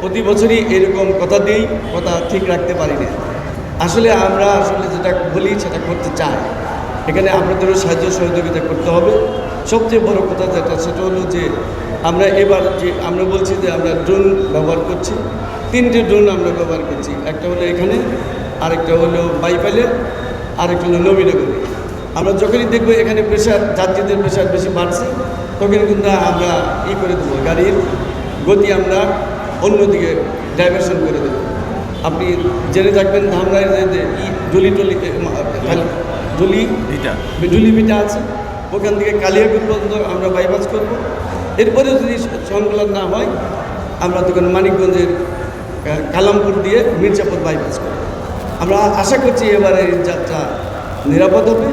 প্রতি বছরই এরকম কথা দিই, কথা ঠিক রাখতে পারি না। আসলে আমরা যেটা বলি সেটা করতে চাই। এখানে আপনাদেরও সাহায্য সহযোগিতা করতে হবে। সবচেয়ে বড় কথা যেটা সেটা হলো যে আমরা এবার যে আমরা বলছি যে আমরা ড্রোন ব্যবহার করছি, 3টে ড্রোন আমরা ব্যবহার করছি। একটা হলো এখানে, আরেকটা হলো বাইপালে, আরেকটা হলো নবীনগরে। আমরা যখনই দেখবো এখানে প্রেশার, যাত্রীদের প্রেশার বেশি বাড়ছে, তখন কিন্তু আমরা করে দেবো, গাড়ির গতি আমরা অন্যদিকে ডাইভারশন করে দেবো। আপনি জেনে থাকবেন ধামরায় যে ডুলি ভিটা আছে, ওখান থেকে কালিয়াকুর পর্যন্ত আমরা বাইপাস করব। এরপরে যদি সংকলন না হয়, আমরা তখন মানিকগঞ্জের কালামপুর দিয়ে মির্জাপুর বাইপাস করব। আমরা আশা করছি এবারে যাত্রা নিরাপদ হবে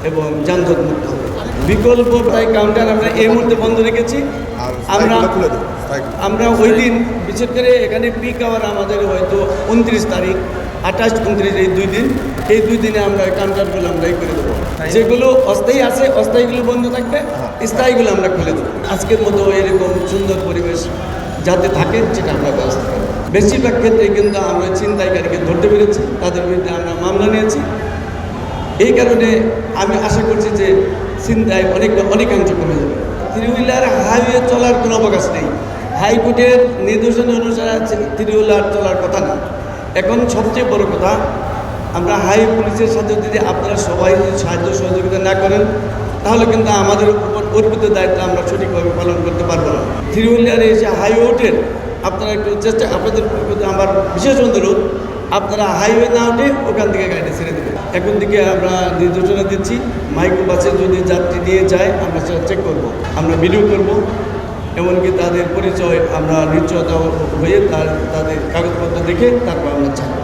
এবং যানজট মুক্ত হবে। বিকল্প প্রায় কাউন্টার আমরা এই মুহূর্তে বন্ধ রেখেছি। আমরা ওই দিন বিশেষ করে এখানে পিক আওয়ার আমাদের হয়তো 29 তারিখ, 28, 29 এই দুই দিনে আমরা কাউন্টারগুলো আমরা করে দেবো। যেগুলো অস্থায়ী আছে অস্থায়ীগুলো বন্ধ থাকবে, স্থায়ীগুলো আমরা খুলে দেবো। আজকের মতো এরকম সুন্দর পরিবেশ যাতে থাকে সেটা আমরা ব্যবস্থা করব। বেশিরভাগ ক্ষেত্রে কিন্তু আমরা ছিনতাইকারীকে ধরতে পেরেছি, তাদের বিরুদ্ধে আমরা মামলা নিয়েছি। এই কারণে আমি আশা করছি যে ছিনতাই অনেকাংশ কমে যাবে। থ্রি হুইলার হাইওয়ে চলার কোনো অবকাশ নেই। হাইকোর্টের নির্দেশনা অনুসারে থ্রি হুইলার চলার কথা না। এখন সবচেয়ে বড় কথা, আমরা হাই পুলিশের সাথে যদি আপনারা সবাই সাহায্য সহযোগিতা না করেন, তাহলে কিন্তু আমাদের উপর অর্পিত দায়িত্ব আমরা সঠিকভাবে পালন করতে পারবো না। থ্রি হুইলারে এসে হাইওয়ে ওঠেন, আপনারা একটু চেষ্টা, আপনাদের প্রতি আমার বিশেষ অনুরোধ, আপনারা হাইওয়ে না উঠে ওখান থেকে গাড়িটা ছেড়ে দেবেন। এখন থেকে আমরা নির্দেশনা দিচ্ছি, মাইক্রো বাসে যদি যাত্রী নিয়ে যায় আমরা সেটা চেক করব, আমরা ভিডিও করব, এমনকি তাদের পরিচয় আমরা নিশ্চয়তা হয়ে তাদের কাগজপত্র দেখে তারপর আমরা ছাড়ব।